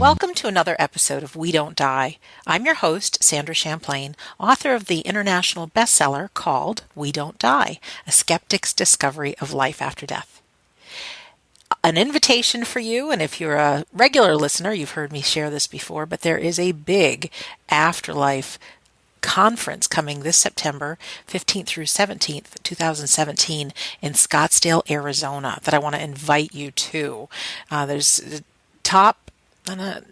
Welcome to another episode of We Don't Die. I'm your host, Sandra Champlain, author of the international bestseller called We Don't Die, A Skeptic's Discovery of Life After Death. An invitation for you, and if you're a regular listener, you've heard me share this before, but there is a big afterlife conference coming this September 15th through 17th, 2017 in Scottsdale, Arizona that I want to invite you to. There's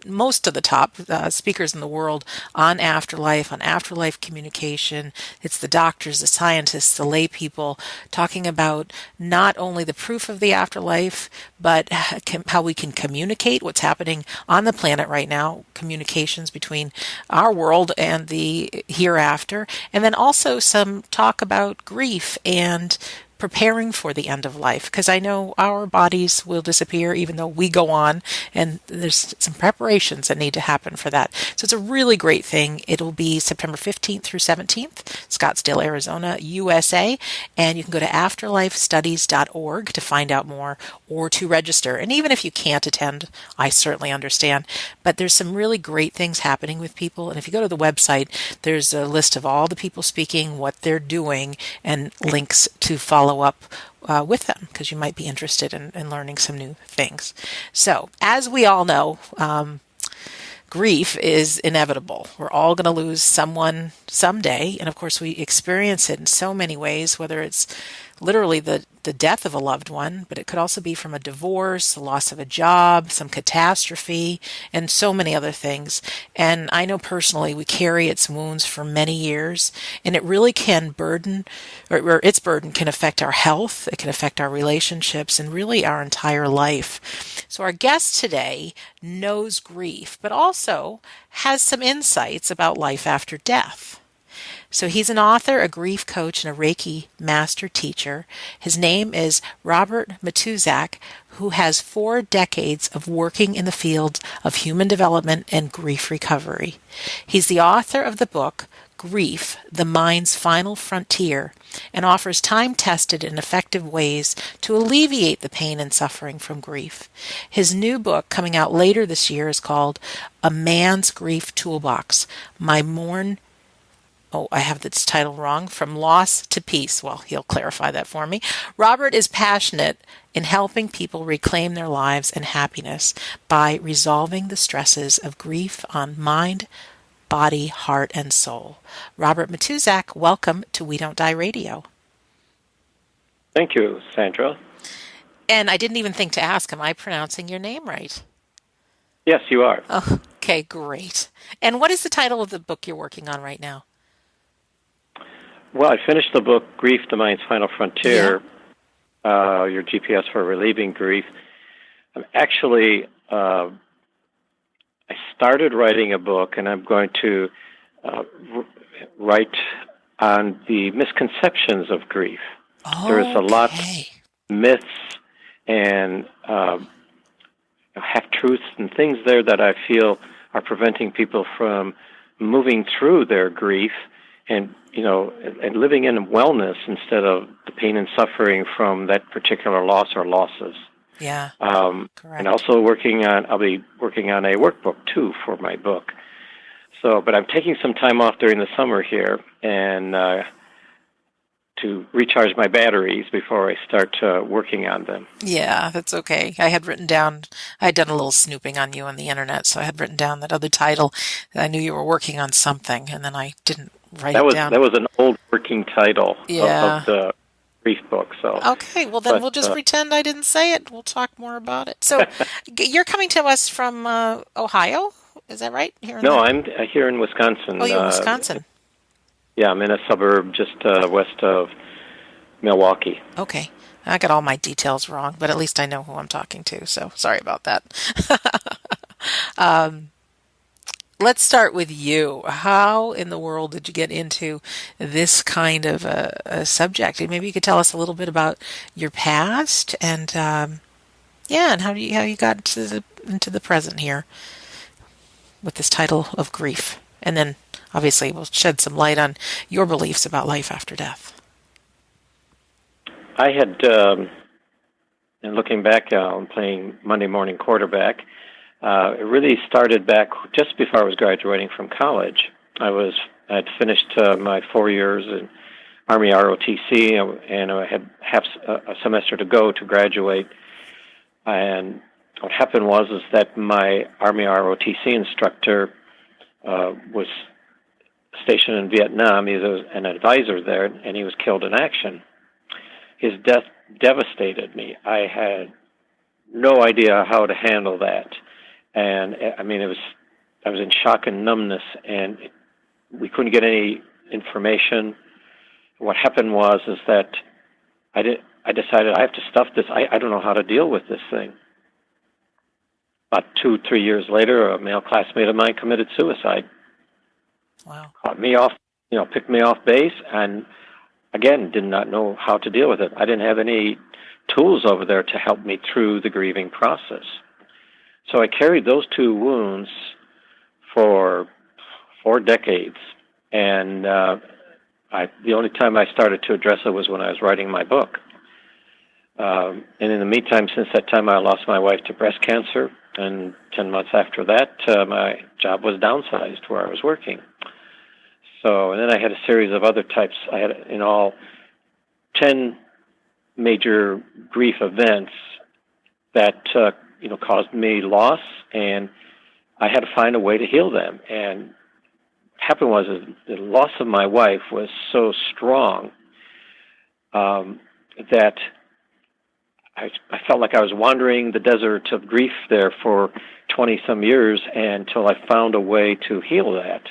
most of the top speakers in the world on afterlife communication. It's the doctors, the scientists, the lay people talking about not only the proof of the afterlife, but how we can communicate what's happening on the planet right now, communications between our world and the hereafter, and then also some talk about grief and preparing for the end of life, because I know our bodies will disappear even though we go on, and there's some preparations that need to happen for that. So it's a really great thing. It'll be September 15th through 17th, Scottsdale, Arizona, USA, and you can go to afterlifestudies.org to find out more or to register. And even if you can't attend, I certainly understand, but there's some really great things happening with people. And if you go to the website, there's a list of all the people speaking, what they're doing, and links to follow up with them, because you might be interested in learning some new things. So, as we all know, grief is inevitable. We're all going to lose someone someday, and of course we experience it in so many ways, whether it's literally the death of a loved one, but it could also be from a divorce, the loss of a job, some catastrophe, and so many other things. And I know personally we carry its wounds for many years, and it really can burden, or its burden can affect our health, it can affect our relationships, and really our entire life. So our guest today knows grief, but also has some insights about life after death. So he's an author, a grief coach, and a Reiki Master Teacher. His name is Robert Matuszak, who has 4 decades of working in the field of human development and grief recovery. He's the author of the book, Grief, the Mind's Final Frontier, and offers time-tested and effective ways to alleviate the pain and suffering from grief. His new book, coming out later this year, is called A Man's Grief Toolbox, I have this title wrong, From Loss to Peace. Well, he'll clarify that for me. Robert is passionate in helping people reclaim their lives and happiness by resolving the stresses of grief on mind, body, heart, and soul. Robert Matuszak, welcome to We Don't Die Radio. Thank you, Sandra. And I didn't even think to ask, am I pronouncing your name right? Yes, you are. Oh, okay, great. And what is the title of the book you're working on right now? Well, I finished the book, Grief, the Mind's Final Frontier, your GPS for relieving grief. Actually, I started writing a book, and I'm going to write on the misconceptions of grief. There's a lot of myths and half-truths and things there that I feel are preventing people from moving through their grief and living in wellness instead of the pain and suffering from that particular loss or losses. Yeah, correct. And also I'll be working on a workbook too for my book. So, but I'm taking some time off during the summer here and to recharge my batteries before I start working on them. Yeah, that's okay. I had done a little snooping on you on the internet, so I had written down that other title. I knew you were working on something, and then I didn't write it down. That was an old working title of the grief book. So okay, well then we'll just pretend I didn't say it. We'll talk more about it. So you're coming to us from Ohio, is that right? I'm here in Wisconsin. Oh, you're in Wisconsin. Yeah, I'm in a suburb just west of Milwaukee. Okay. I got all my details wrong, but at least I know who I'm talking to, so sorry about that. Let's start with you. How in the world did you get into this kind of a subject? Maybe you could tell us a little bit about your past and and how you got into the present here with this title of grief. And then obviously we'll shed some light on your beliefs about life after death. I had, and looking back, I'm playing Monday morning quarterback. It really started back just before I was graduating from college. I'd finished my 4 years in Army ROTC, and I had half a semester to go to graduate. And what happened was that my Army ROTC instructor was stationed in Vietnam. He was an advisor there, and he was killed in action. His death devastated me. I had no idea how to handle that. And I mean, I was in shock and numbness, and we couldn't get any information. What happened was that I decided I have to stuff this. I don't know how to deal with this thing. About 2-3 years later, a male classmate of mine committed suicide. Wow. Caught me off, picked me off base, and again, did not know how to deal with it. I didn't have any tools over there to help me through the grieving process. So I carried those 2 wounds for 4 decades, and the only time I started to address it was when I was writing my book. And in the meantime, since that time, I lost my wife to breast cancer, and 10 months after that, my job was downsized where I was working. So, and then I had a series of other types. I had, in all, 10 major grief events that, caused me loss, and I had to find a way to heal them. And what happened was the loss of my wife was so strong that I felt like I was wandering the desert of grief there for 20-some years until I found a way to heal that.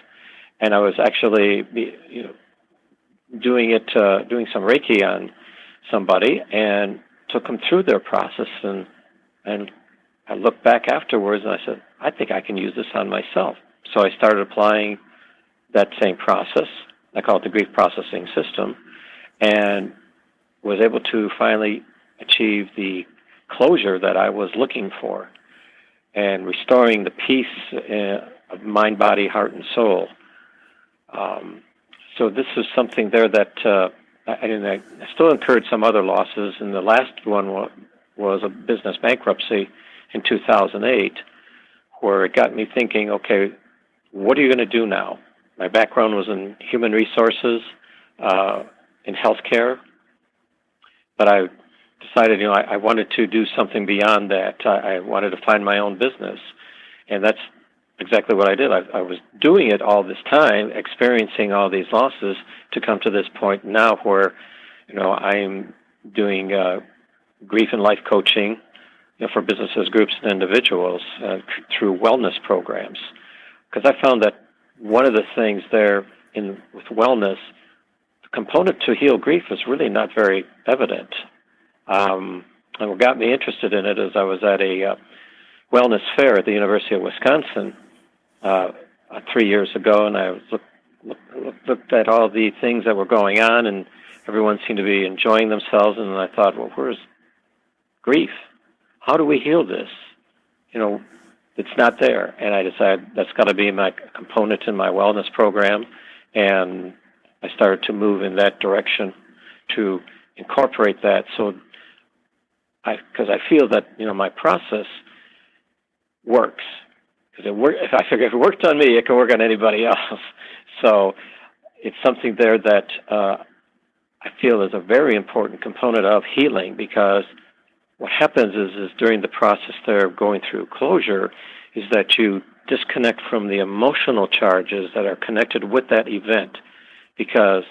And I was actually, doing some Reiki on somebody, and took them through their process. And I looked back afterwards, and I said, I think I can use this on myself. So I started applying that same process. I call it the grief processing system, and was able to finally achieve the closure that I was looking for, and restoring the peace of mind, body, heart, and soul. So this is something there that I still incurred some other losses, and the last one was a business bankruptcy in 2008, where it got me thinking, okay, what are you going to do now? My background was in human resources, in healthcare, but I decided, I wanted to do something beyond that. I wanted to find my own business, and that's exactly what I did. I was doing it all this time, experiencing all these losses, to come to this point now where, I'm doing grief and life coaching, for businesses, groups, and individuals through wellness programs. Because I found that one of the things there with wellness, the component to heal grief is really not very evident. And what got me interested in it is I was at a wellness fair at the University of Wisconsin 3 years ago, and I looked at all the things that were going on, and everyone seemed to be enjoying themselves, and I thought, well, where's grief? How do we heal this? It's not there. And I decided that's got to be my component in my wellness program, and I started to move in that direction to incorporate that. So, because I feel that my process works. Because I figure if it worked on me, it can work on anybody else. So it's something there that I feel is a very important component of healing, because what happens is during the process there of going through closure is that you disconnect from the emotional charges that are connected with that event, because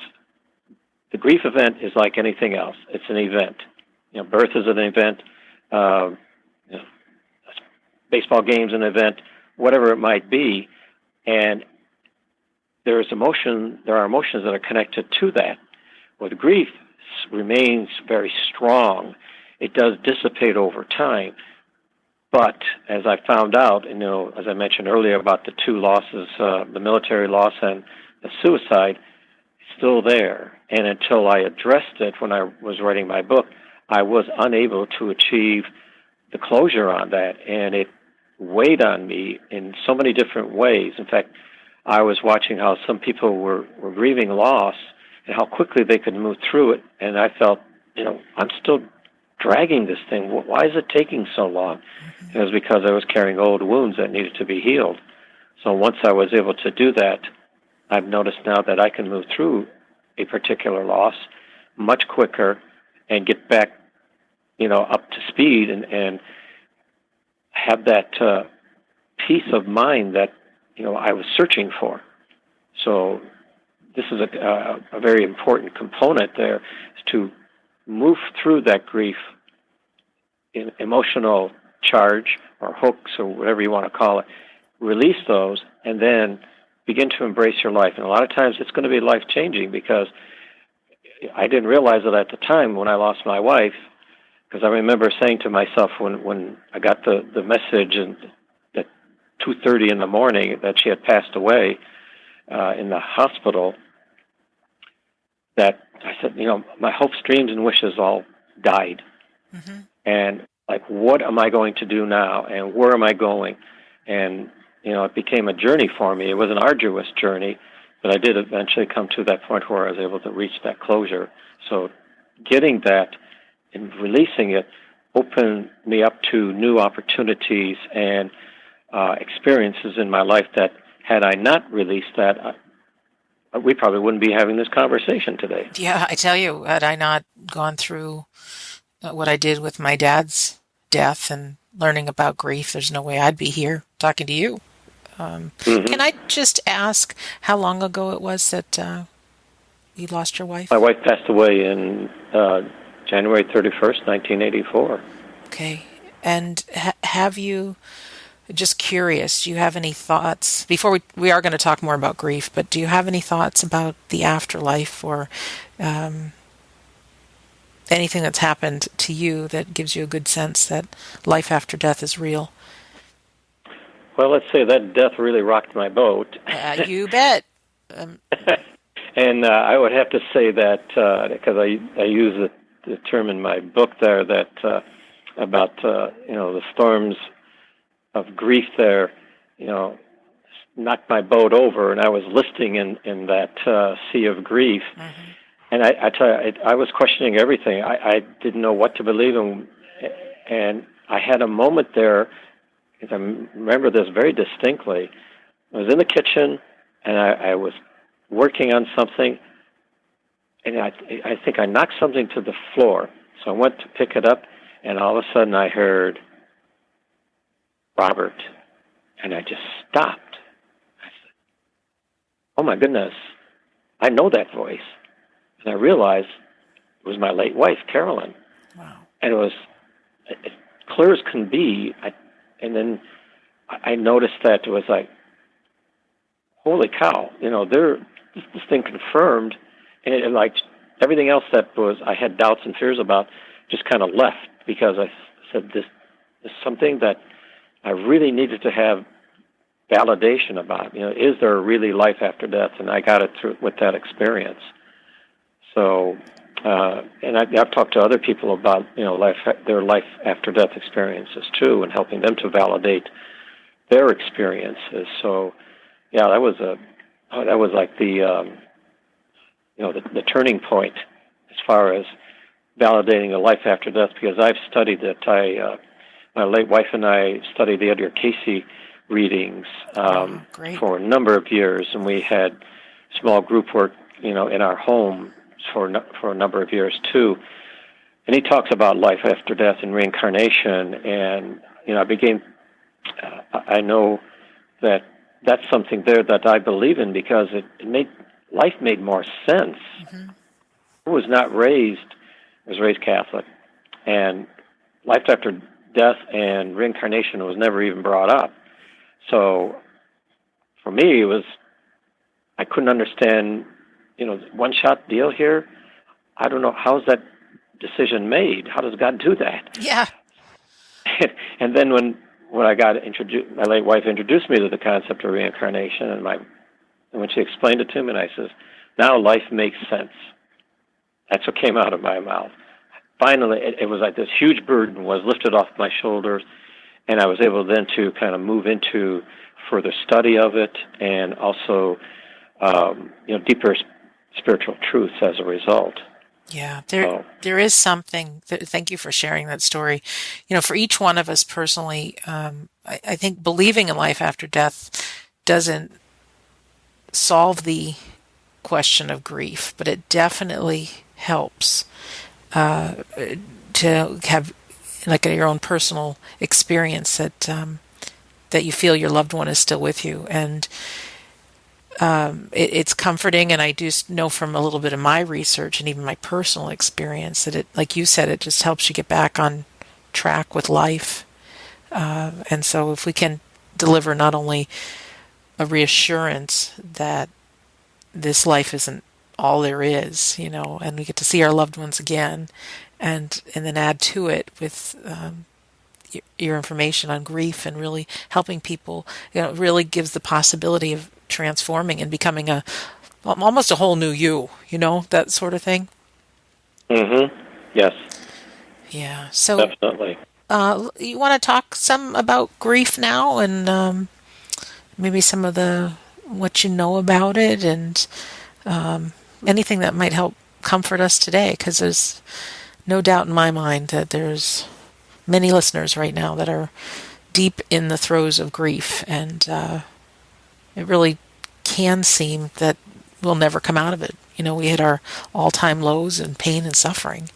the grief event is like anything else. It's an event. Birth is an event. Baseball game's an event. Whatever it might be, and there are emotions that are connected to that. With grief remains very strong. It does dissipate over time, but as I found out, as I mentioned earlier about the 2 losses, the military loss and the suicide, it's still there. And until I addressed it when I was writing my book, I was unable to achieve the closure on that, and it weighed on me in so many different ways. In fact, I was watching how some people were grieving loss and how quickly they could move through it, and I felt, I'm still dragging this thing? Why is it taking so long? It was because I was carrying old wounds that needed to be healed. So once I was able to do that, I've noticed now that I can move through a particular loss much quicker and get back, up to speed and have that peace of mind that, I was searching for. So this is a very important component there, is to move through that grief in emotional charge or hooks or whatever you want to call it, release those, and then begin to embrace your life. And a lot of times it's going to be life-changing, because I didn't realize it at the time when I lost my wife, because I remember saying to myself when I got the message at 2:30 in the morning that she had passed away in the hospital, that I said, my hopes, dreams, and wishes all died. Mm-hmm. And what am I going to do now, and where am I going? And, it became a journey for me. It was an arduous journey, but I did eventually come to that point where I was able to reach that closure. So getting that and releasing it opened me up to new opportunities and experiences in my life that, had I not released that, we probably wouldn't be having this conversation today. Yeah, I tell you, had I not gone through what I did with my dad's death and learning about grief, there's no way I'd be here talking to you. Can I just ask how long ago it was that you lost your wife? My wife passed away in January 31st, 1984. Okay. And have you, just curious, do you have any thoughts, before we are going to talk more about grief, but do you have any thoughts about the afterlife or anything that's happened to you that gives you a good sense that life after death is real? Well, let's say that death really rocked my boat. You bet. And I would have to say that, because I use the term in my book there, that about the storms of grief there, knocked my boat over, and I was listing in that sea of grief. Mm-hmm. And I tell you, I was questioning everything. I didn't know what to believe in, and I had a moment there. I remember this very distinctly. I was in the kitchen, and I was working on something, and I think I knocked something to the floor. So I went to pick it up, and all of a sudden I heard, "Robert," and I just stopped. I said, "Oh my goodness, I know that voice." And I realized it was my late wife, Carolyn. Wow. And it was as clear as can be. And then I noticed that it was like, holy cow, this thing confirmed, and it, like everything else that was I had doubts and fears about just kind of left, because I said, this is something that I really needed to have validation about. Is there really life after death? And I got it through with that experience. So, and I've talked to other people about their life after death experiences too, and helping them to validate their experiences. So, yeah, that was like the turning point as far as validating a life after death, because I've studied it. My late wife and I studied the Edgar Cayce readings for a number of years, and we had small group work, in our home for a number of years too. And he talks about life after death and reincarnation, and I know that that's something there that I believe in, because life made more sense. Mm-hmm. I was raised Catholic, and life after death and reincarnation was never even brought up. So for me, I couldn't understand, one-shot deal here. I don't know, how's that decision made? How does God do that? Yeah. And then when I got introduced, my late wife introduced me to the concept of reincarnation, and when she explained it to me, and I says, now life makes sense. That's what came out of my mouth. Finally, it was like this huge burden was lifted off my shoulders, and I was able then to kind of move into further study of it, and also, deeper spiritual truths as a result. Yeah, So, there is something. Thank you for sharing that story. For each one of us personally, I think believing in life after death doesn't solve the question of grief, but it definitely helps to have like your own personal experience that you feel your loved one is still with you, and it's comforting. And I do know from a little bit of my research and even my personal experience that it, like you said, it just helps you get back on track with life. And so if we can deliver not only a reassurance that this life isn't all there is, and we get to see our loved ones again, and then add to it with your information on grief and really helping people, it really gives the possibility of transforming and becoming almost a whole new you, that sort of thing. yes, Yeah. So, definitely. you want to talk some about grief now, and maybe some of the what you know about it, and anything that might help comfort us today, because there's no doubt in my mind that there's many listeners right now that are deep in the throes of grief, and it really can seem that we'll never come out of it. We hit our all-time lows in pain and suffering.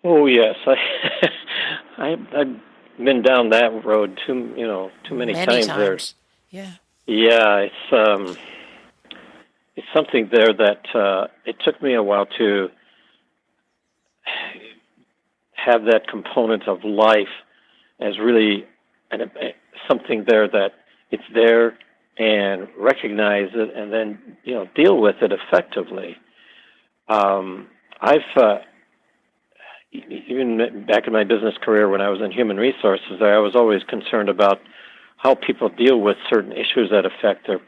Oh yes, I've been down that road too many Many times there. times. Yeah. Yeah, it's something there that it took me a while to have that component of life as really something there that it's there and recognize it and then deal with it effectively. I've even back in my business career when I was in human resources, I was always concerned about how people deal with certain issues that affect their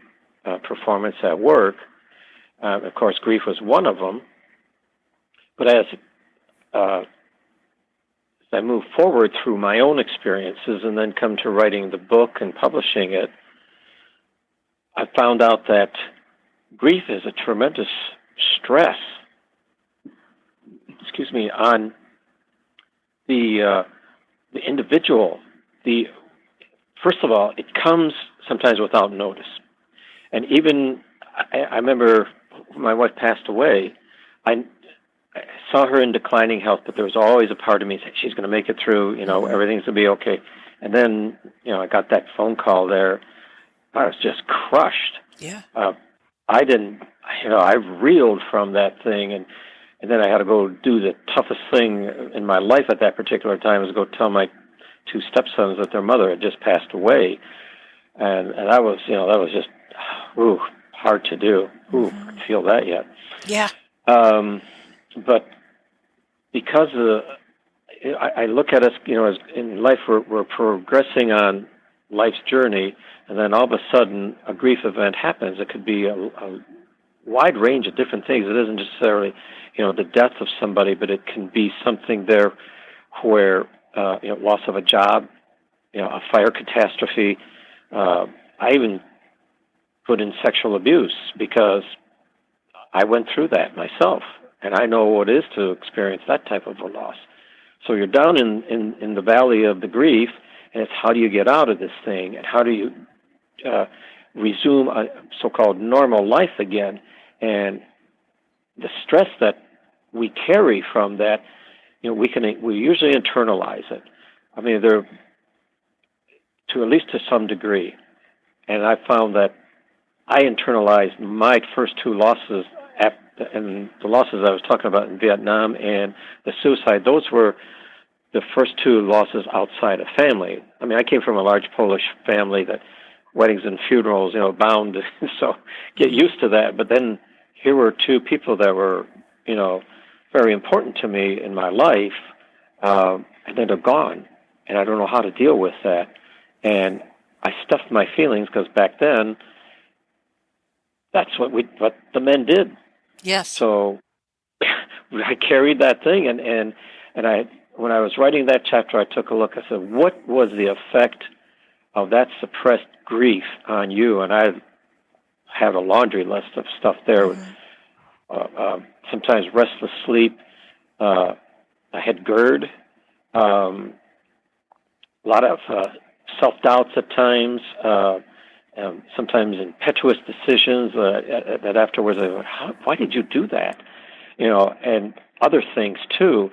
performance at work. Of course, grief was one of them. But as I move forward through my own experiences and then come to writing the book and publishing it, I found out that grief is a tremendous stress, on the individual. First of all, it comes sometimes without notice. And even, I remember my wife passed away, I saw her in declining health, but there was always a part of me saying, she's going to make it through, everything's going to be okay. And then, I got that phone call there. I was just crushed. Yeah. I didn't, I reeled from that thing, and then I had to go do the toughest thing in my life at that particular time, was go tell my two stepsons that their mother had just passed away. And that was, that was just, hard to do. I can feel that yet. Yeah. But because I look at us, as in life, we're progressing on life's journey, and then all of a sudden a grief event happens. It could be a wide range of different things. It isn't necessarily, the death of somebody, but it can be something there where, loss of a job, a fire catastrophe. I even put in sexual abuse because I went through that myself, and I know what it is to experience that type of a loss. So you're down in the valley of the grief, and it's how do you get out of this thing, and how do you resume a so-called normal life again. And the stress that we carry from that, we usually internalize it. I mean, at least to some degree. And I found that I internalized my first two losses, and the losses I was talking about in Vietnam and the suicide, those were the first two losses outside of family. I mean, I came from a large Polish family that weddings and funerals, bound, so get used to that. But then here were two people that were, very important to me in my life, and then they're gone, and I don't know how to deal with that. And I stuffed my feelings because back then, that's what the men did. Yes. So I carried that thing, and I, when I was writing that chapter, I took a look. I said, what was the effect of that suppressed grief on you? And I have a laundry list of stuff there. sometimes restless sleep. I had GERD, a lot of self-doubts at times, sometimes impetuous decisions that afterwards I went, why did you do that? And other things too.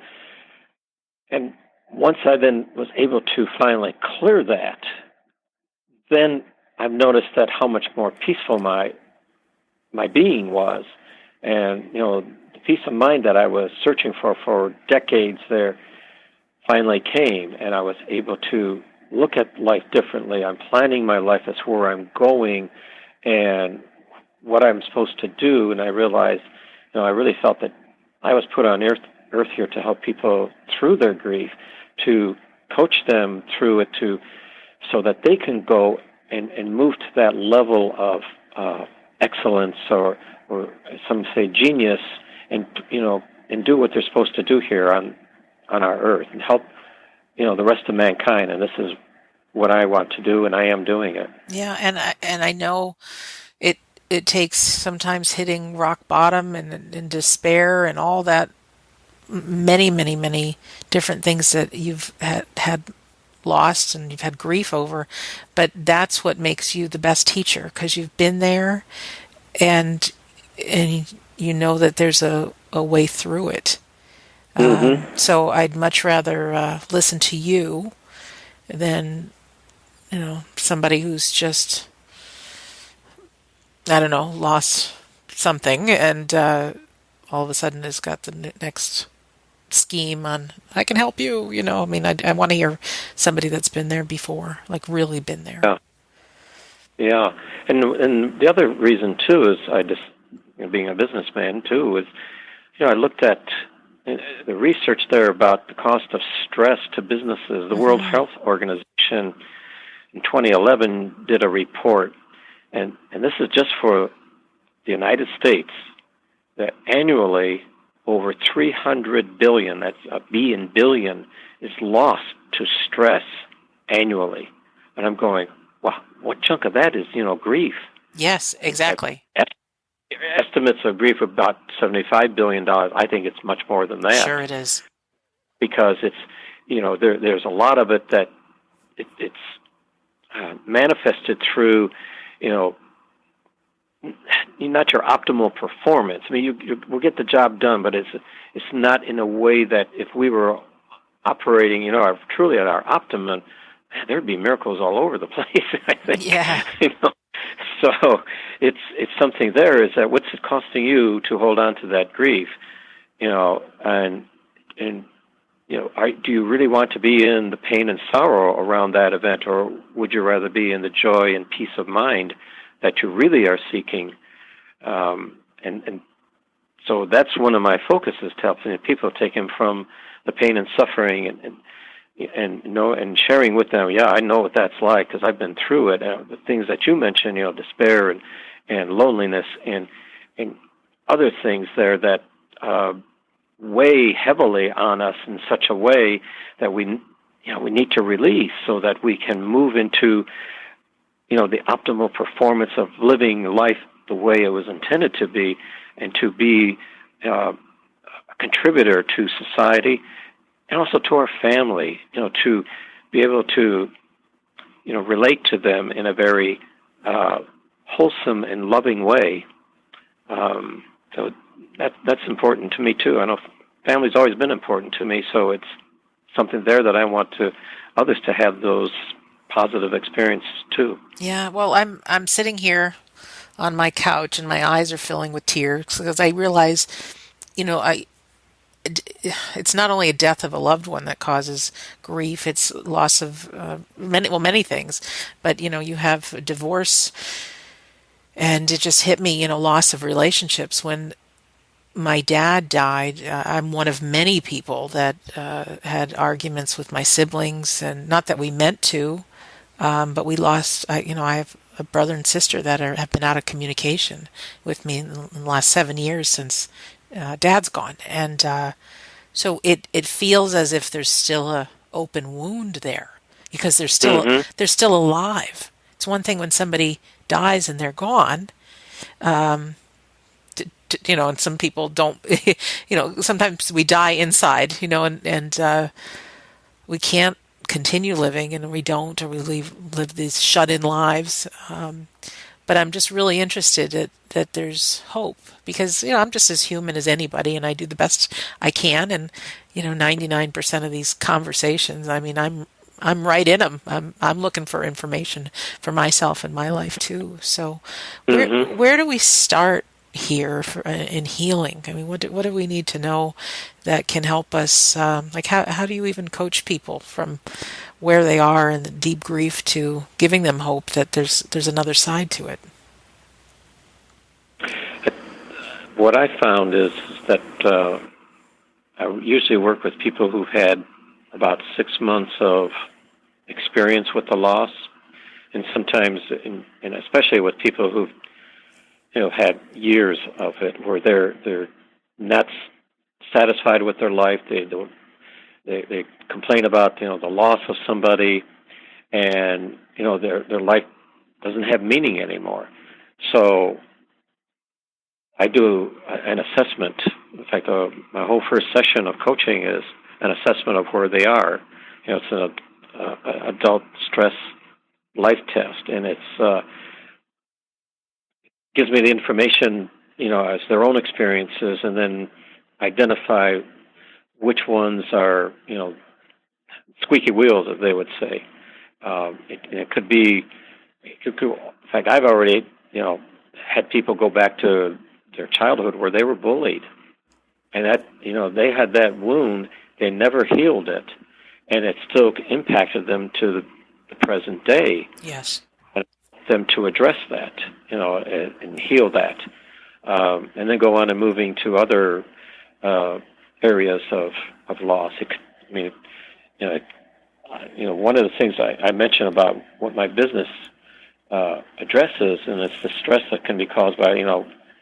And once I then was able to finally clear that, then I've noticed that how much more peaceful my being was. And, the peace of mind that I was searching for decades there finally came, and I was able to look at life differently. I'm planning my life as where I'm going and what I'm supposed to do, and I realized, I really felt that I was put on earth here to help people through their grief, to coach them through it, so that they can go and move to that level of excellence, or some say genius, and do what they're supposed to do here on our earth and help the rest of mankind. And this is what I want to do, and I am doing it. Yeah, and I know it takes sometimes hitting rock bottom and despair and all that, many different things that you've had lost and you've had grief over, but that's what makes you the best teacher, because you've been there and you know that there's a way through it. Mm-hmm. So I'd much rather listen to you than somebody who's just, I don't know, lost something and all of a sudden has got the next scheme on, I can help you. I mean, I want to hear somebody that's been there before, like really been there. Yeah. And the other reason too is I just, being a businessman too, is I looked at the research there about the cost of stress to businesses. The World Health Organization in 2011 did a report, and this is just for the United States, that annually over 300 billion, that's a B in billion, is lost to stress annually. And I'm going, wow, what chunk of that is, grief? Yes, exactly. Estimates of grief about $75 billion. I think it's much more than that. Sure it is. Because it's, there's a lot of it that it's manifested through, not your optimal performance. I mean, you will get the job done, but it's not in a way that if we were operating, truly at our optimum, man, there'd be miracles all over the place, I think. Yeah. So it's something there, is that what's it costing you to hold on to that grief, and do you really want to be in the pain and sorrow around that event, or would you rather be in the joy and peace of mind that you really are seeking? And so that's one of my focuses, to help people take them from the pain and suffering, and sharing with them. Yeah, I know what that's like because I've been through it. The things that you mentioned, despair and loneliness and other things there that weigh heavily on us in such a way that we need to release, so that we can move into the optimal performance of living life the way it was intended to be, and to be a contributor to society and also to our family, to be able to, relate to them in a very wholesome and loving way. So that's important to me too. I know family's always been important to me, so it's something there that I want others to have those positive experiences too. Yeah, well, I'm sitting here on my couch and my eyes are filling with tears because I realize, it's not only a death of a loved one that causes grief, it's loss of many things. But, you have a divorce, and it just hit me, loss of relationships. When my dad died, I'm one of many people that had arguments with my siblings, and not that we meant to, but we lost, I have a brother and sister that have been out of communication with me in the last 7 years since Dad's gone. And so it feels as if there's still a open wound there, because they're still alive. It's one thing when somebody dies and they're gone, and some people don't, sometimes we die inside, and we can't continue living, and we don't, or we live these shut-in lives. But I'm just really interested that there's hope, because I'm just as human as anybody, and I do the best I can. And 99% of these conversations, I mean, I'm right in them. I'm looking for information for myself and my life too. So, where do we start here in healing? I mean, what do we need to know that can help us? Like, how do you even coach people from where they are in the deep grief to giving them hope that there's another side to it? What I found is that I usually work with people who've had about 6 months of experience with the loss, and sometimes, and especially with people who've had years of it, where they're not satisfied with their life. They complain about the loss of somebody, and their life doesn't have meaning anymore. So I do an assessment. In fact, my whole first session of coaching is an assessment of where they are. It's an adult stress life test, and it's gives me the information, as their own experiences, and then identify which ones are, squeaky wheels, as they would say. It could be, in fact, I've already, had people go back to their childhood where they were bullied, and that, they had that wound, they never healed it, and it still impacted them to the present day. Yes. And them to address that, and heal that, and then go on and moving to other areas of loss. One of the things I mentioned about what my business addresses, and it's the stress that can be caused by,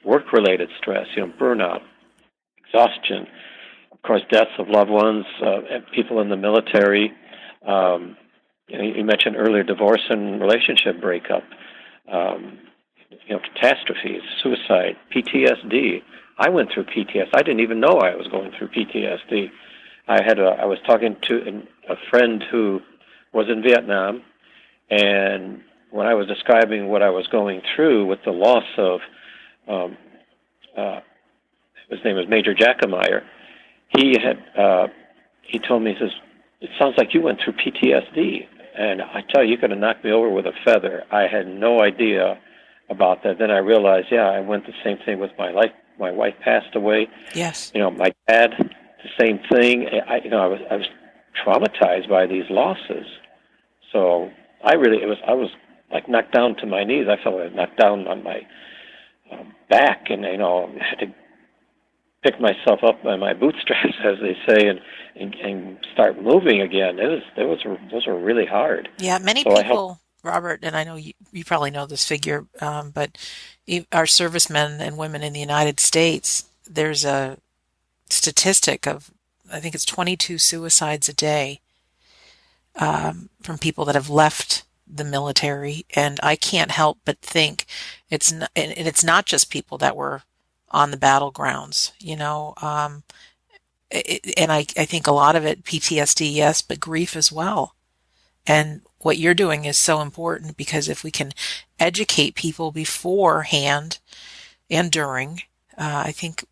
work-related stress, burnout, exhaustion, of course, deaths of loved ones, people in the military. You mentioned earlier divorce and relationship breakup, catastrophes, suicide, PTSD. I went through PTSD. I didn't even know I was going through PTSD. I was talking to a friend who was in Vietnam, and when I was describing what I was going through with the loss of, his name was Major Jackemeyer, he told me, he says, "It sounds like you went through PTSD." And I tell you could have knocked me over with a feather. I had no idea about that. Then I realized, I went the same thing with my life. My wife passed away. Yes. My dad, the same thing. I was traumatized by these losses. So I was like knocked down to my knees. I felt knocked down on my back, and had to pick myself up by my bootstraps, as they say, and start moving again. Those were really hard. Yeah, many people, Robert, and I know you probably know this figure, but our servicemen and women in the United States, there's a statistic of, I think it's 22 suicides a day from people that have left the military, and I can't help but think it's not just people that were on the battlegrounds, and I think a lot of it, PTSD, yes, but grief as well. And what you're doing is so important, because if we can educate people beforehand and during, I think,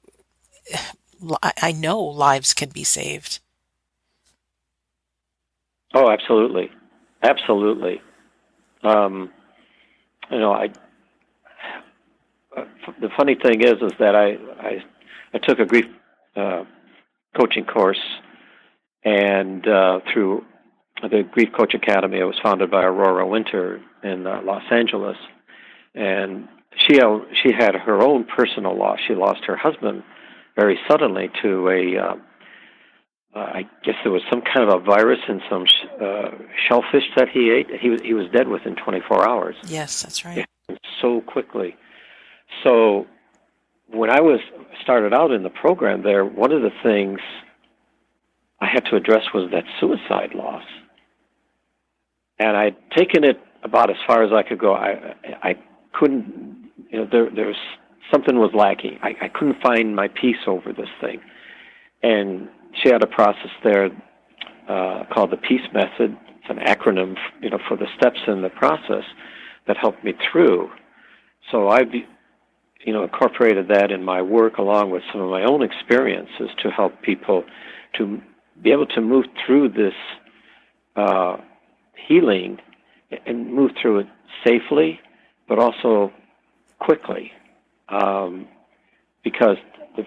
I know lives can be saved. Oh, absolutely. Absolutely. The funny thing is that I took a grief coaching course, and through the Grief Coach Academy. It was founded by Aurora Winter in Los Angeles, and she had her own personal loss. She lost her husband very suddenly to I guess there was some kind of a virus in some shellfish that he ate. He was dead within 24 hours. Yes, that's right. So quickly. So when I started out in the program there, one of the things I had to address was that suicide loss. And I'd taken it about as far as I could go. I couldn't, there's something was lacking. I couldn't find my peace over this thing. And she had a process there called the Peace Method. It's an acronym, for the steps in the process that helped me through. So I've, incorporated that in my work along with some of my own experiences to help people to be able to move through this healing and move through it safely, but also quickly. Because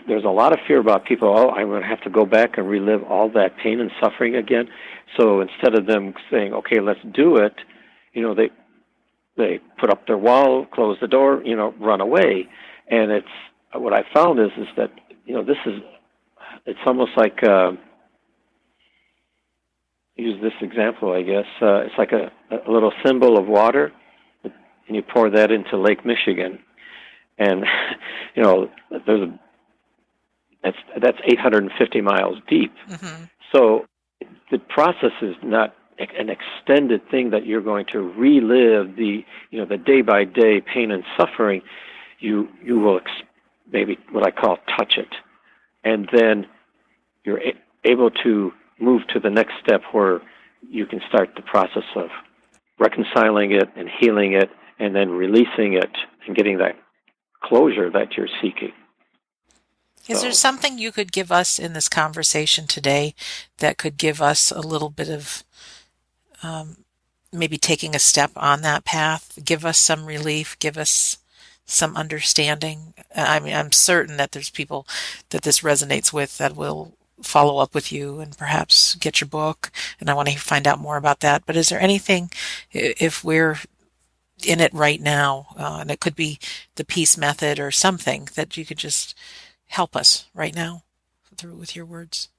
there's a lot of fear about people, I'm going to have to go back and relive all that pain and suffering again. So instead of them saying, okay, let's do it, they put up their wall, close the door, run away. And it's what I found is that, it's almost like, use this example, I guess. It's like a little thimble of water, and you pour that into Lake Michigan. And, that's 850 miles deep. Mm-hmm. So the process is not an extended thing that you're going to relive the day-by-day pain and suffering. You will maybe what I call touch it. And then you're able to move to the next step where you can start the process of reconciling it and healing it and then releasing it and getting that closure that you're seeking. Is there something you could give us in this conversation today that could give us a little bit of maybe taking a step on that path, give us some relief, give us some understanding? I mean, I'm certain that there's people that this resonates with that will follow up with you and perhaps get your book, and I want to find out more about that. But is there anything, if we're in it right now, and it could be the Peace Method or something, that you could just help us right now through with your words?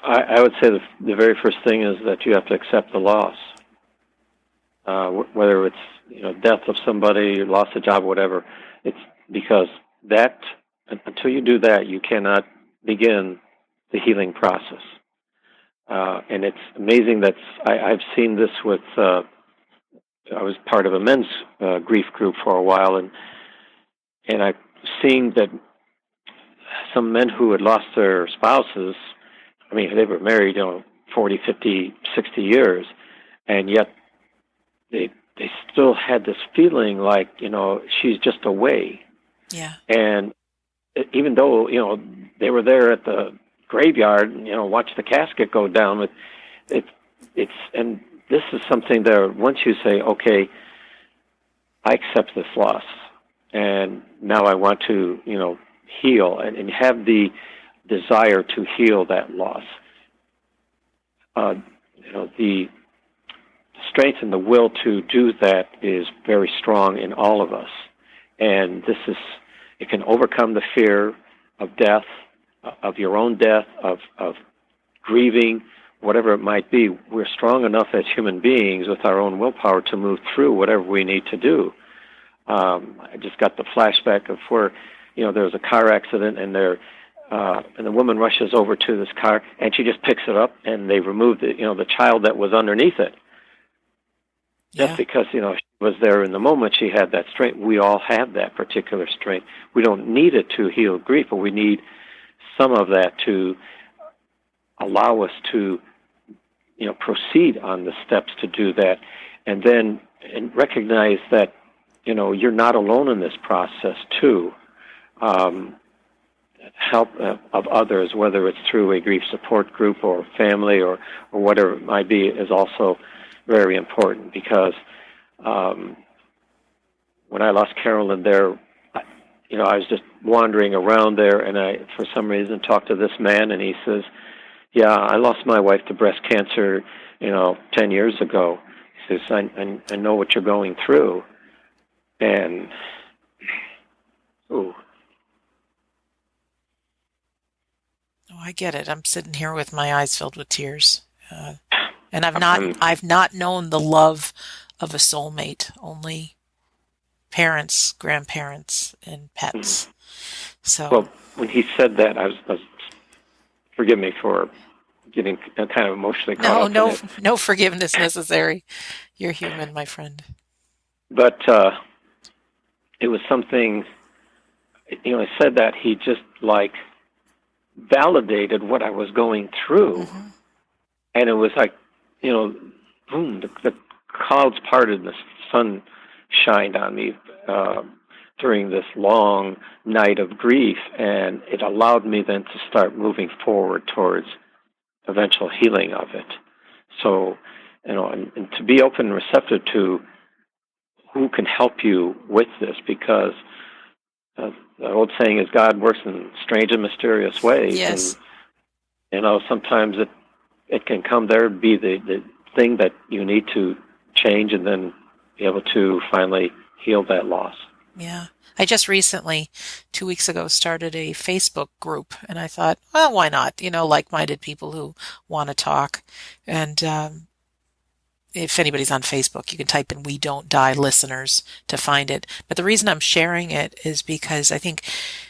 I would say the very first thing is that you have to accept the loss, whether it's death of somebody, loss of job, whatever. It's because that until you do that, you cannot begin the healing process. And it's amazing that I've seen this with. I was part of a men's grief group for a while, and I've seen that some men who had lost their spouses, I mean, they were married, 40, 50, 60 years, and yet they still had this feeling like, she's just away. Yeah. And even though, they were there at the graveyard, watch the casket go down, and this is something that once you say, okay, I accept this loss, and now I want to, heal, and have the desire to heal that loss. The strength and the will to do that is very strong in all of us. And it can overcome the fear of death, of your own death, of grieving, whatever it might be. We're strong enough as human beings with our own willpower to move through whatever we need to do. I just got the flashback of where, there was a car accident and the woman rushes over to this car and she just picks it up and they removed the child that was underneath it. Yeah. Just because, she was there in the moment, she had that strength. We all have that particular strength. We don't need it to heal grief, but we need some of that to allow us to, proceed on the steps to do that. And then recognize that, you're not alone in this process, too. Help of others, whether it's through a grief support group or family or whatever it might be, is also very important, because when I lost Carolyn there, I was just wandering around there, and I, for some reason, talked to this man, and he says, yeah, I lost my wife to breast cancer, 10 years ago. He says, I know what you're going through. And, ooh. Oh, I get it. I'm sitting here with my eyes filled with tears. And I've not known the love of a soulmate, only parents, grandparents, and pets. So, well, when he said that, I was forgive me for getting kind of emotionally caught up. No forgiveness necessary. You're human, my friend. But it was something I said that, he just like validated what I was going through. Mm-hmm. And it was like, boom, the clouds parted and the sun shined on me during this long night of grief, and it allowed me then to start moving forward towards eventual healing of it. So, and to be open and receptive to who can help you with this, because the old saying is God works in strange and mysterious ways. Yes. And, sometimes it can come there, be the thing that you need to change, and then be able to finally heal that loss. Yeah. I just recently, 2 weeks ago, started a Facebook group, and I thought, well, why not? Like-minded people who want to talk. And if anybody's on Facebook, you can type in "We Don't Die Listeners" to find it. But the reason I'm sharing it is because I think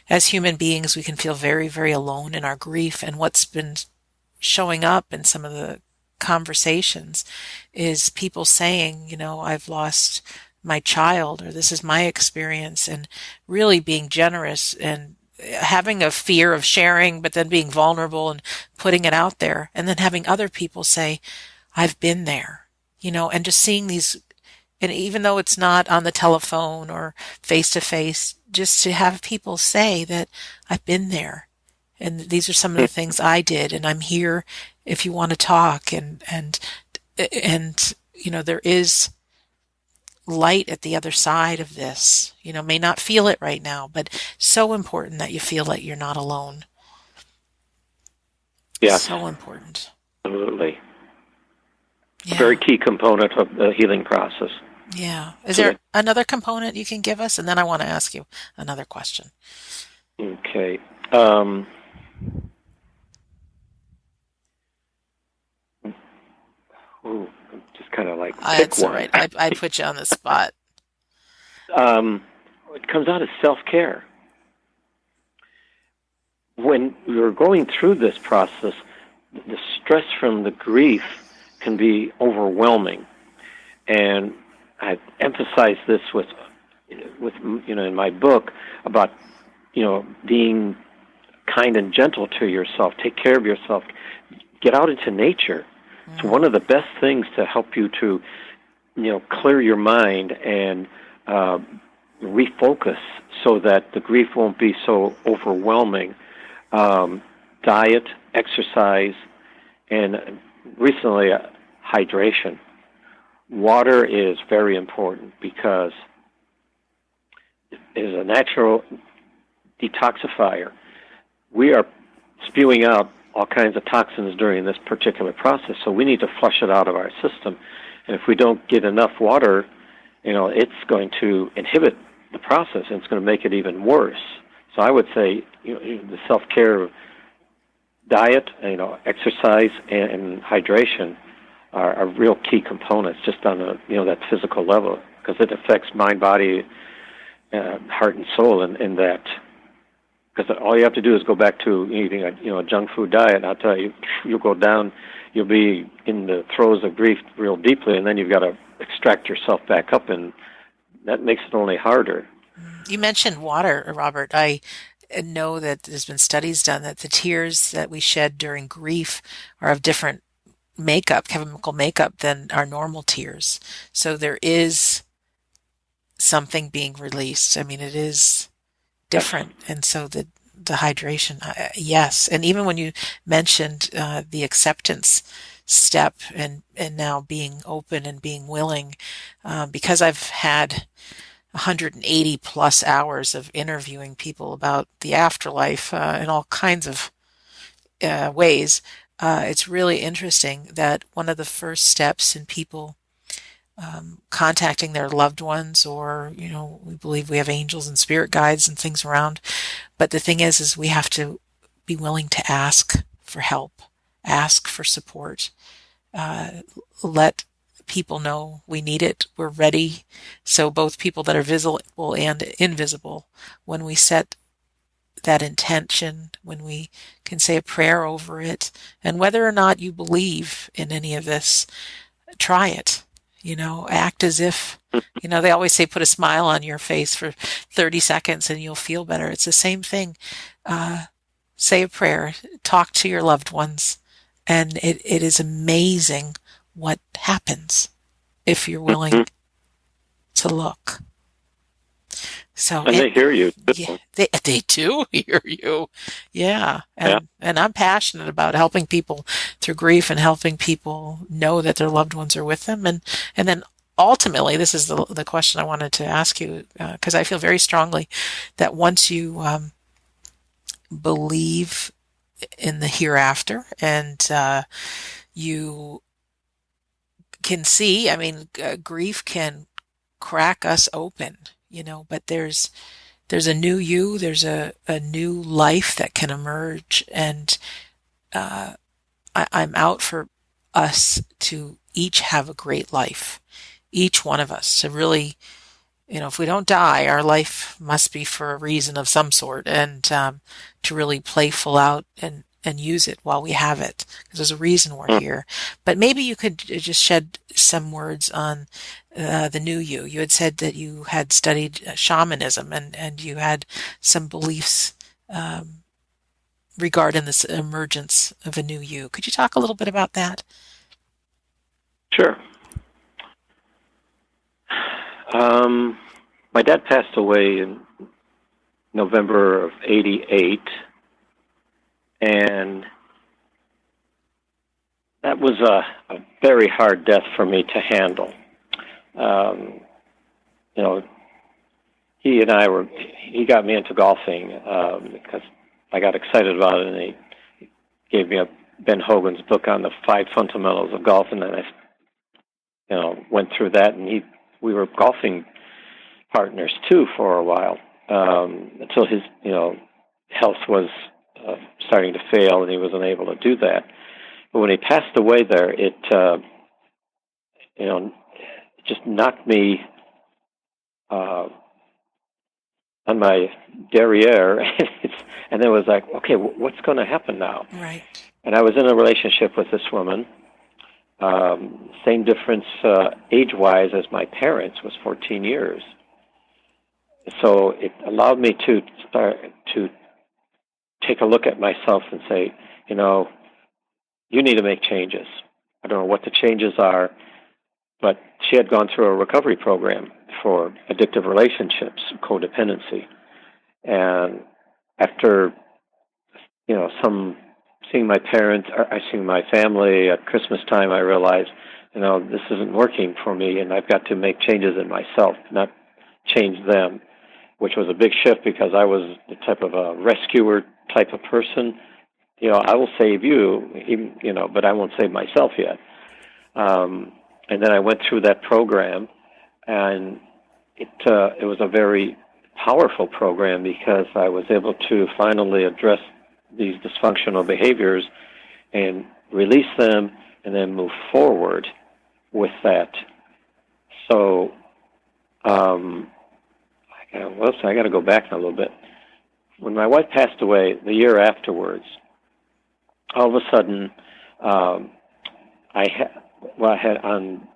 as human beings, we can feel very, very alone in our grief. And what's been showing up in some of the conversations is people saying, I've lost my child, or this is my experience, and really being generous and having a fear of sharing, but then being vulnerable and putting it out there, and then having other people say, I've been there, and just seeing these, and even though it's not on the telephone or face to face, just to have people say that I've been there. And these are some of the things I did, and I'm here if you want to talk. And there is light at the other side of this. May not feel it right now, but so important that you feel that you're not alone. Yeah. So important. Absolutely. Yeah. A very key component of the healing process. Yeah. Is there another component you can give us? And then I want to ask you another question. Okay. Just kind of like pick That's one. all right. I put you on the spot. It comes out as self-care. When you're going through this process, the stress from the grief can be overwhelming, and I emphasize this with in my book about being kind and gentle to yourself. Take care of yourself. Get out into nature. It's one of the best things to help you to, clear your mind and refocus so that the grief won't be so overwhelming. Diet, exercise, and recently hydration. Water is very important because it is a natural detoxifier. We are spewing out all kinds of toxins during this particular process, so we need to flush it out of our system. And if we don't get enough water, it's going to inhibit the process, and it's going to make it even worse. So I would say, the self-care diet, exercise and hydration are real key components, just on that physical level, because it affects mind, body, heart, and soul, in that. Because all you have to do is go back to eating a junk food diet, and I'll tell you, you'll go down, you'll be in the throes of grief real deeply, and then you've got to extract yourself back up, and that makes it only harder. You mentioned water, Robert. I know that there's been studies done that the tears that we shed during grief are of different chemical makeup than our normal tears. So there is something being released. I mean, it is different. And so the hydration, yes. And even when you mentioned the acceptance step and now being open and being willing, because I've had 180 plus hours of interviewing people about the afterlife in all kinds of ways, it's really interesting that one of the first steps in people contacting their loved ones, or, we believe we have angels and spirit guides and things around. But the thing is we have to be willing to ask for help, ask for support, let people know we need it, we're ready. So both people that are visible and invisible, when we set that intention, when we can say a prayer over it, and whether or not you believe in any of this, try it. Act as if, they always say put a smile on your face for 30 seconds and you'll feel better. It's the same thing. Say a prayer, talk to your loved ones, and it is amazing what happens if you're willing to look. So and they hear you. Yeah, they do hear you. Yeah. And I'm passionate about helping people through grief and helping people know that their loved ones are with them. And then ultimately, this is the question I wanted to ask you, because I feel very strongly that once you believe in the hereafter and you can see, grief can crack us open, but there's a new you, there's a new life that can emerge, and I'm out for us to each have a great life, each one of us, to really, if we don't die, our life must be for a reason of some sort, and to really play full out and use it while we have it, because there's a reason we're here. But maybe you could just shed some words on the new you. You had said that you had studied shamanism and you had some beliefs regarding this emergence of a new you. Could you talk a little bit about that? Sure. My dad passed away in November of '88, and that was a very hard death for me to handle. He got me into golfing because I got excited about it, and he gave me Ben Hogan's book on the 5 fundamentals of golf, and then I, went through that, and we were golfing partners too for a while, until his, health was starting to fail, and he was unable to do that. But when he passed away there, it just knocked me on my derriere, and it was like, okay, what's going to happen now? Right. And I was in a relationship with this woman, same difference age-wise as my parents, was 14 years. So it allowed me to start to take a look at myself and say, you need to make changes. I don't know what the changes are, but she had gone through a recovery program for addictive relationships, codependency. And after, seeing my parents, seeing my family at Christmas time, I realized, this isn't working for me, and I've got to make changes in myself, not change them, which was a big shift because I was the type of a rescuer type of person. I will save you, but I won't save myself yet. And then I went through that program, and it was a very powerful program because I was able to finally address these dysfunctional behaviors and release them and then move forward with that. So, I got to go back a little bit. When my wife passed away, the year afterwards, all of a sudden, I had on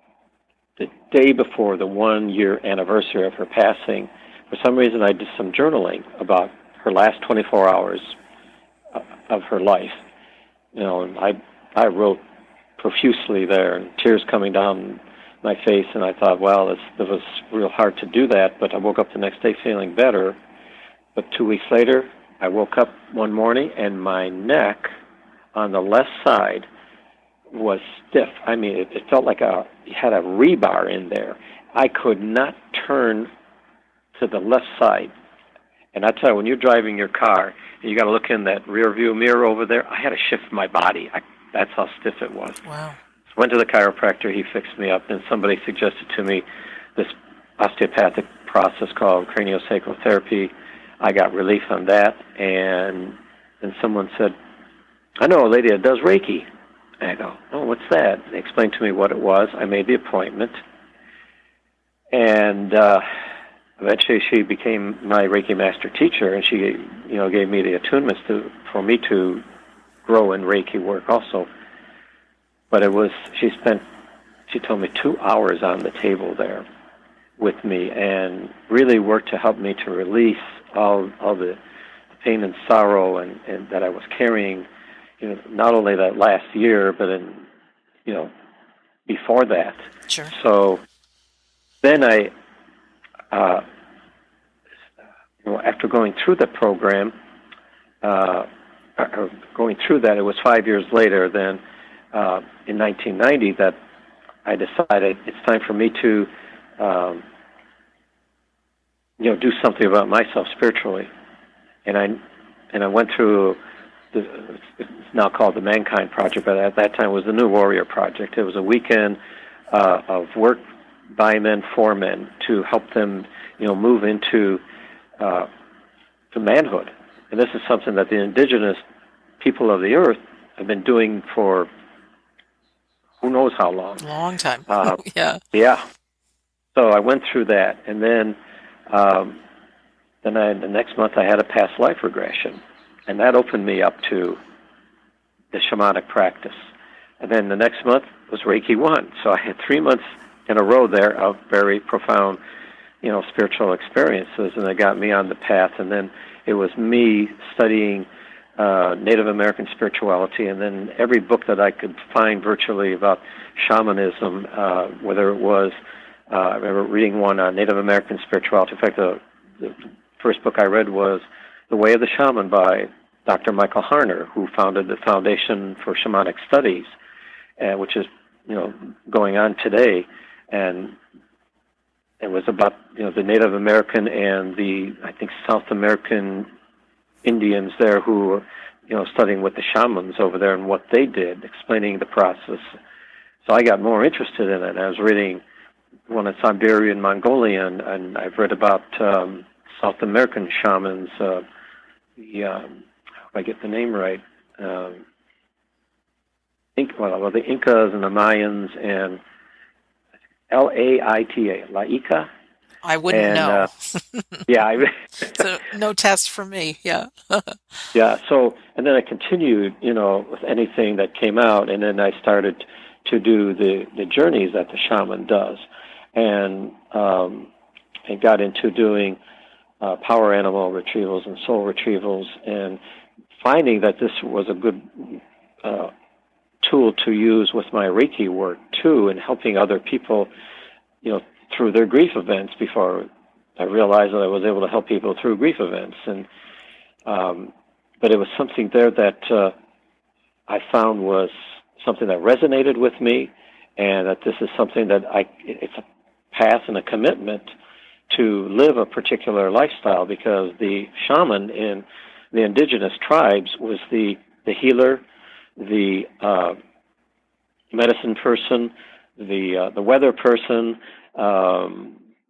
the day before the 1-year anniversary of her passing, for some reason I did some journaling about her last 24 hours of her life. And I wrote profusely there, and tears coming down my face, and I thought, well, it was real hard to do that, but I woke up the next day feeling better. But 2 weeks later, I woke up one morning, and my neck on the left side was stiff. It felt like it had a rebar in there. I could not turn to the left side. And I tell you, when you're driving your car, and you got to look in that rear view mirror over there, I had to shift my body. That's how stiff it was. Wow. So went to the chiropractor. He fixed me up, and somebody suggested to me this osteopathic process called craniosacral therapy. I got relief on that, and then someone said, I know a lady that does Reiki. And I go, oh, what's that? They explained to me what it was. I made the appointment, and eventually she became my Reiki Master Teacher, and she, gave me the attunements for me to grow in Reiki work also. But she spent she told me 2 hours on the table there with me, and really worked to help me to release all the pain and sorrow and that I was carrying, not only that last year, but before that. Sure. So then after going through the program, going through that, it was 5 years later, then in 1990, that I decided it's time for me to do something about myself spiritually. And I went through it's now called the Mankind Project, but at that time it was the New Warrior Project. It was a weekend of work by men for men to help them move into to manhood. And this is something that the indigenous people of the earth have been doing for who knows how long. Long time. Yeah. So I went through that, and then the next month I had a past life regression, and that opened me up to the shamanic practice. And then the next month was Reiki 1. So I had 3 months in a row there of very profound, spiritual experiences, and they got me on the path. And then it was me studying Native American spirituality, and then every book that I could find virtually about shamanism, whether it was, I remember reading one on Native American spirituality. In fact, the first book I read was The Way of the Shaman by Dr. Michael Harner, who founded the Foundation for Shamanic Studies, which is, going on today. And it was about, the Native American and the, I think, South American Indians there who were, studying with the shamans over there and what they did, explaining the process. So I got more interested in it. I was reading one in Siberian, Mongolian, and I've read about South American shamans, if I get the name right, the Incas and the Mayans, and Laita, Laika. I wouldn't know. Yeah. So no test for me, yeah. Yeah, so, and then I continued, with anything that came out, and then I started to do the journeys that the shaman does. And got into doing power animal retrievals and soul retrievals, and finding that this was a good tool to use with my Reiki work too, and helping other people, through their grief events. Before I realized that I was able to help people through grief events, and but it was something there that I found was something that resonated with me, and that this is something that it's a path and a commitment to live a particular lifestyle, because the shaman in the indigenous tribes was the healer, the medicine person, the weather person,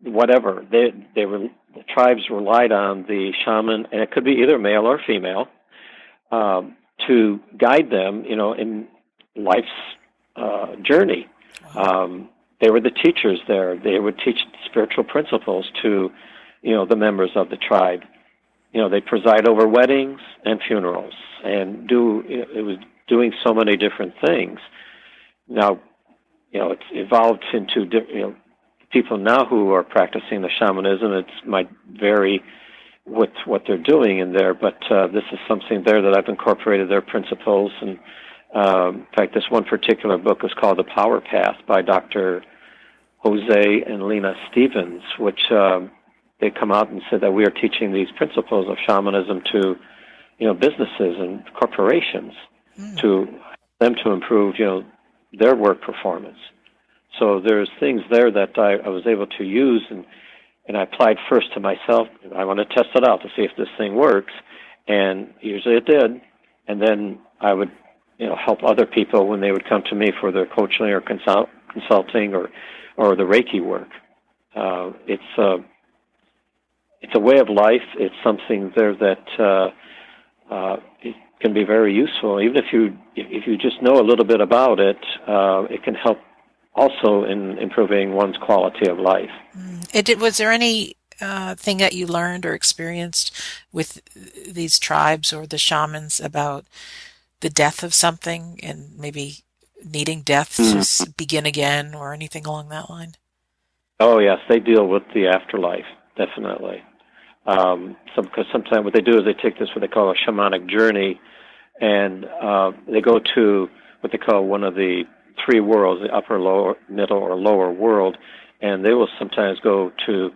whatever. The tribes relied on the shaman, and it could be either male or female, to guide them, in life's journey. They were the teachers there. They would teach spiritual principles to, the members of the tribe. They preside over weddings and funerals, and it was doing so many different things. Now, it's evolved into people now who are practicing the shamanism. It might vary with what they're doing in there, but this is something there that I've incorporated their principles. And in fact, this one particular book is called The Power Path by Dr. Jose and Lena Stevens, which they come out and said that we are teaching these principles of shamanism to, businesses and corporations, to them to improve, their work performance. So there's things there that I was able to use, and I applied first to myself. I want to test it out to see if this thing works, and usually it did. And then I would, help other people when they would come to me for their coaching or consulting or the Reiki work. It's a way of life. It's something there that it can be very useful. Even if you just know a little bit about it, it can help also in improving one's quality of life. Was there any thing that you learned or experienced with these tribes or the shamans about the death of something, and maybe needing death to begin again or anything along that line? Oh, yes, they deal with the afterlife, definitely. Because sometimes what they do is they take this, what they call a shamanic journey, and they go to what they call one of the three worlds, the upper, lower, middle, or lower world, and they will sometimes go to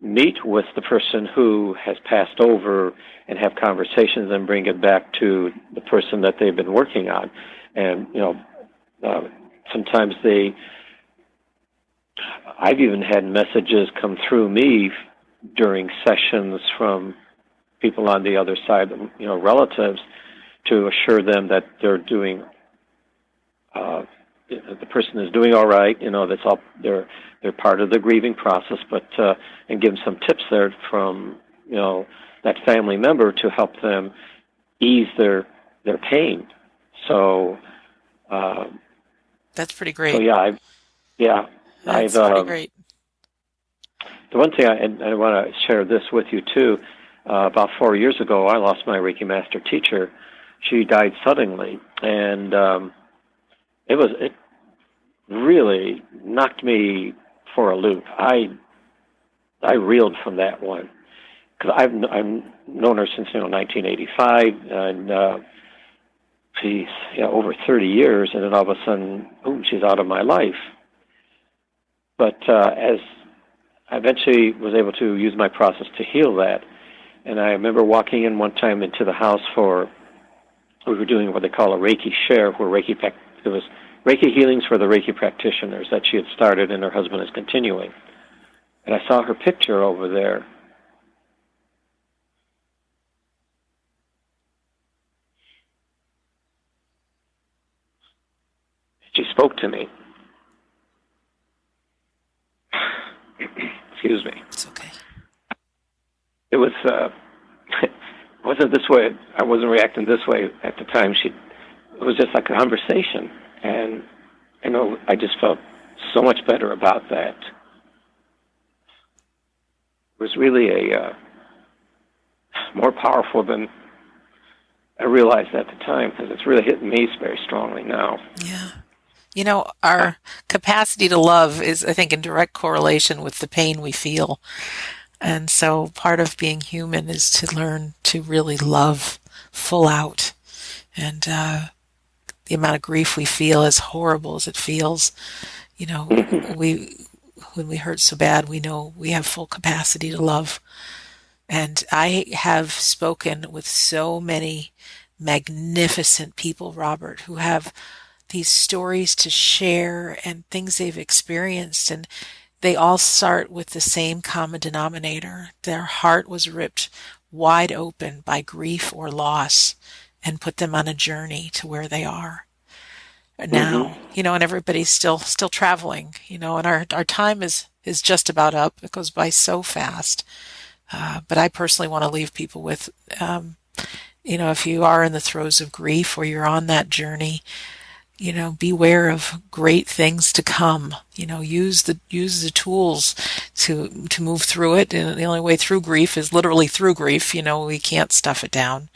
meet with the person who has passed over and have conversations and bring it back to the person that they've been working on. And, sometimes I've even had messages come through me during sessions from people on the other side, relatives, to assure them that they're doing, the person is doing all right. That's all. They're part of the grieving process, but and give them some tips there from that family member to help them ease their pain. So that's pretty great. So That's pretty great. The one thing I want to share this with you too. About 4 years ago, I lost my Reiki Master Teacher. She died suddenly, and it really knocked me for a loop. I reeled from that one because I've known her since 1985, and over 30 years, and then all of a sudden, boom, she's out of my life. But as I eventually was able to use my process to heal that, and I remember walking in one time into the house we were doing what they call a Reiki share, where it was Reiki healings for the Reiki practitioners that she had started and her husband is continuing. And I saw her picture over there. She spoke to me. Excuse me. It's okay. It was, wasn't this way. I wasn't reacting this way at the time. It was just like a conversation. And, I just felt so much better about that. It was really more powerful than I realized at the time, because it's really hitting me very strongly now. Yeah. Our capacity to love is, I think, in direct correlation with the pain we feel. And so part of being human is to learn to really love full out. And the amount of grief we feel, as horrible as it feels, when we hurt so bad, we know we have full capacity to love. And I have spoken with so many magnificent people, Robert, who have these stories to share and things they've experienced, and they all start with the same common denominator. Their heart was ripped wide open by grief or loss and put them on a journey to where they are now. And everybody's still traveling, and our time is just about up. It goes by so fast. But I personally want to leave people with, if you are in the throes of grief or you're on that journey, beware of great things to come. Use the tools to move through it. And the only way through grief is literally through grief. We can't stuff it down,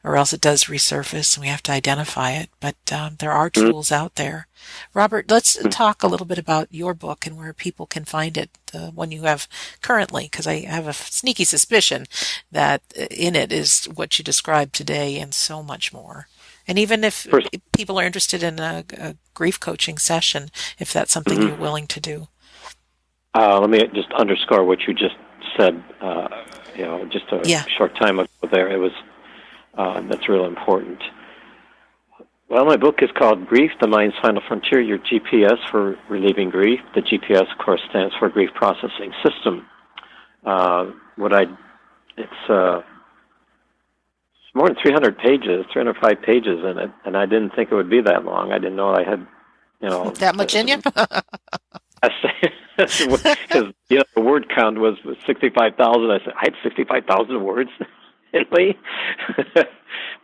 or else it does resurface and we have to identify it. But there are tools out there. Robert, let's talk a little bit about your book and where people can find it, the one you have currently, because I have a sneaky suspicion that in it is what you described today and so much more. And even if people are interested in a grief coaching session, if that's something you're willing to do. Let me just underscore what you just said, just a short time ago there. It was, that's real important. Well, my book is called Grief, the Mind's Final Frontier, your GPS for relieving grief. The GPS, of course, stands for Grief Processing System. It's more than 300 pages, 305 pages in it, and I didn't think it would be that long. I didn't know I had, that much in you? Because the word count was 65,000. I said, I had 65,000 words in me.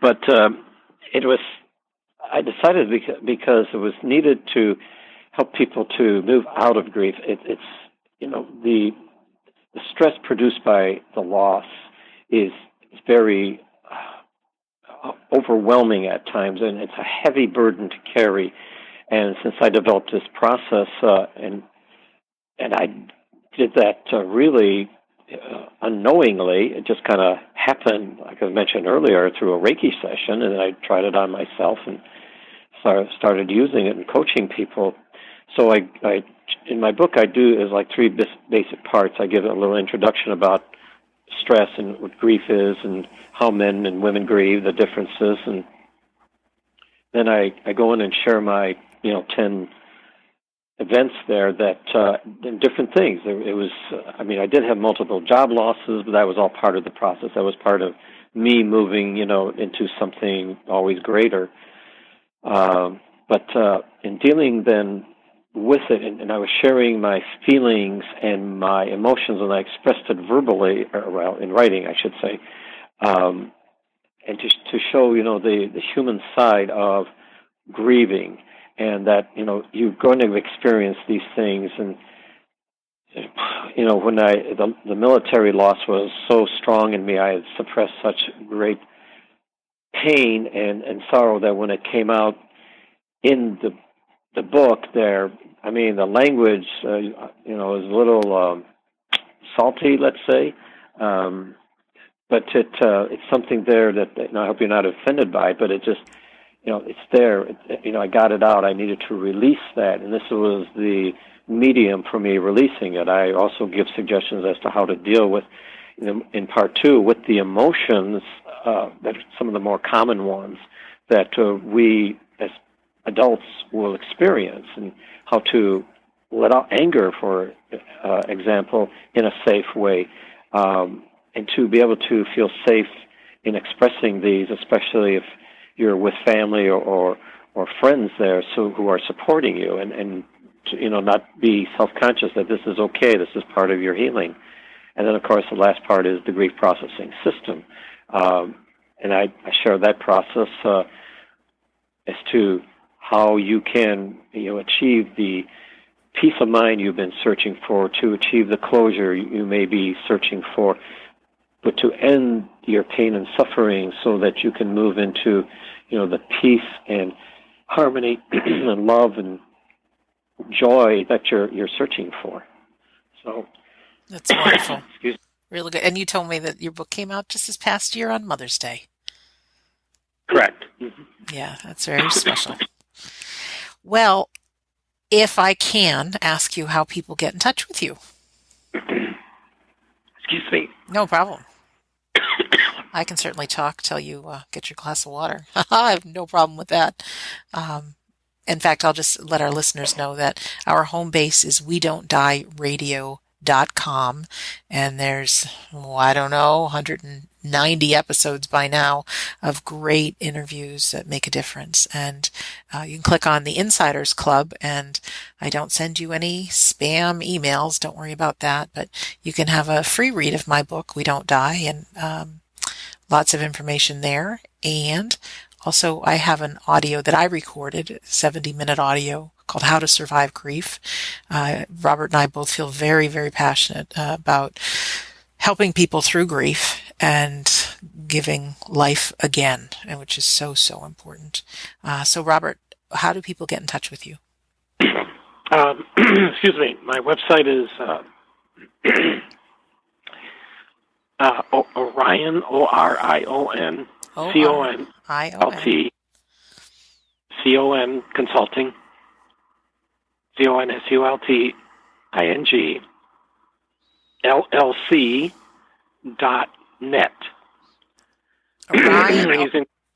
But it was, I decided because it was needed to help people to move out of grief. It's the stress produced by the loss is very overwhelming at times, and it's a heavy burden to carry. And since I developed this process, and I did that really unknowingly, it just kind of happened, like I mentioned earlier, through a Reiki session, and I tried it on myself and started using it and coaching people. So I in my book, I do is like three basic parts. I give a little introduction about stress and what grief is and how men and women grieve, the differences, and then I go in and share my 10 events there that different things. It was I did have multiple job losses, but that was all part of the process. That was part of me moving into something always greater. But in dealing then with it, and I was sharing my feelings and my emotions, and I expressed it verbally, or well, in writing, I should say, and to show the human side of grieving, and that you're going to experience these things. And when the military loss was so strong in me, I had suppressed such great pain and sorrow that when it came out in the book there, the language is a little salty, let's say, but it's something there that I hope you're not offended by, but it just it's there. I got it out. I needed to release that, and this was the medium for me releasing it. I also give suggestions as to how to deal with, in part two, with the emotions that are some of the more common ones that we as adults will experience, and how to let out anger, for example, in a safe way, and to be able to feel safe in expressing these, especially if you're with family or friends there, so who are supporting you, and to, not be self-conscious that this is okay, this is part of your healing. And then, of course, the last part is the grief processing system, and I share that process as to how you can achieve the peace of mind you've been searching for, to achieve the closure you may be searching for, but to end your pain and suffering so that you can move into the peace and harmony and love and joy that you're searching for. So that's wonderful. Really good. And you told me that your book came out just this past year on Mother's Day. Correct. Mm-hmm. Yeah, that's very special. Well, if I can ask you how people get in touch with you. Excuse me. No problem. I can certainly talk till you get your glass of water. I have no problem with that. In fact, I'll just let our listeners know that our home base is WeDon'tDieRadio.com, and there's, 190 episodes by now of great interviews that make a difference. And you can click on the Insiders Club, and I don't send you any spam emails. Don't worry about that. But you can have a free read of my book, We Don't Die, and lots of information there. And also, I have an audio that I recorded, 70-minute audio, called How to Survive Grief. Robert and I both feel very, very passionate about helping people through grief and giving life again, and which is so, so important. So, Robert, how do people get in touch with you? Excuse me. My website is Orion, ORION, CONSULT, CON Consulting, CONSULTING, LLC.net.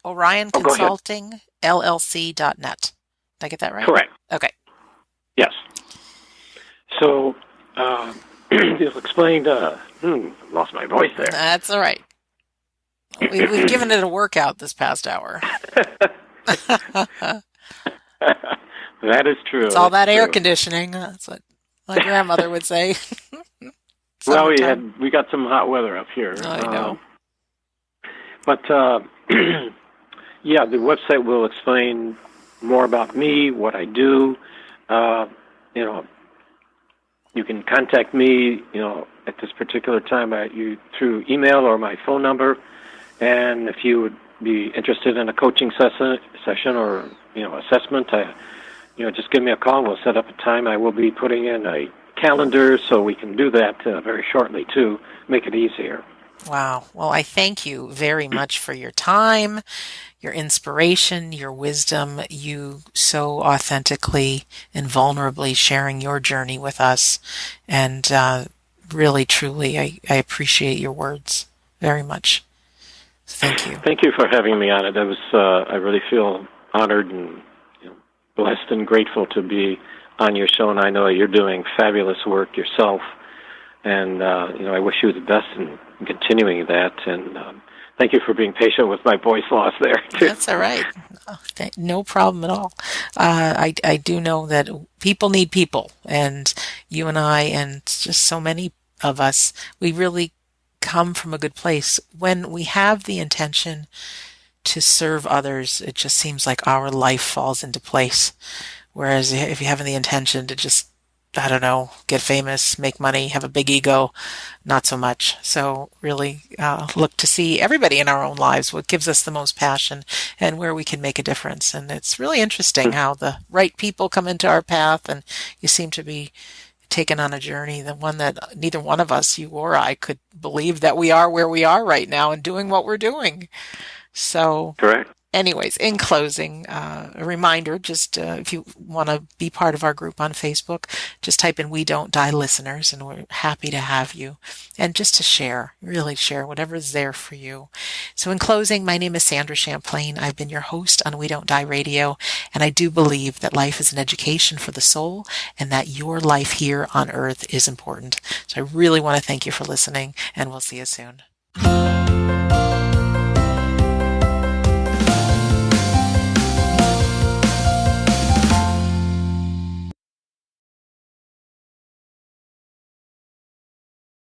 Orion Consulting, LLC.net. Did I get that right? Correct. Okay. Yes. So, you've explained, lost my voice there. That's all right. We've given it a workout this past hour. That is true. It's all that air conditioning. That's what my grandmother would say. Well, we got some hot weather up here. I know. But, yeah, the website will explain more about me, what I do. You can contact me, at this particular time through email or my phone number. And if you would be interested in a coaching session or, assessment, just give me a call and we'll set up a time. I will be putting in a calendar so we can do that very shortly, too, make it easier. Wow. Well, I thank you very much for your time, your inspiration, your wisdom, you so authentically and vulnerably sharing your journey with us. And really, truly, I appreciate your words very much. Thank you. Thank you for having me on it. I really feel honored and blessed and grateful to be on your show, and I know you're doing fabulous work yourself. And I wish you the best in continuing that. And thank you for being patient with my voice loss there, too. That's all right. No problem at all. I do know that people need people, and you and I and just so many of us, we really come from a good place. When we have the intention to serve others, it just seems like our life falls into place. Whereas if you have the intention to just, I don't know, get famous, make money, have a big ego, not so much. So really look to see everybody in our own lives, what gives us the most passion and where we can make a difference. And it's really interesting how the right people come into our path, and you seem to be taken on a journey, the one that neither one of us, you or I, could believe that we are where we are right now and doing what we're doing. So correct. Anyways, in closing, a reminder, just if you want to be part of our group on Facebook, just type in We Don't Die Listeners, and we're happy to have you. And just to share, really share whatever is there for you. So in closing, my name is Sandra Champlain. I've been your host on We Don't Die Radio, and I do believe that life is an education for the soul and that your life here on earth is important. So I really want to thank you for listening, and we'll see you soon.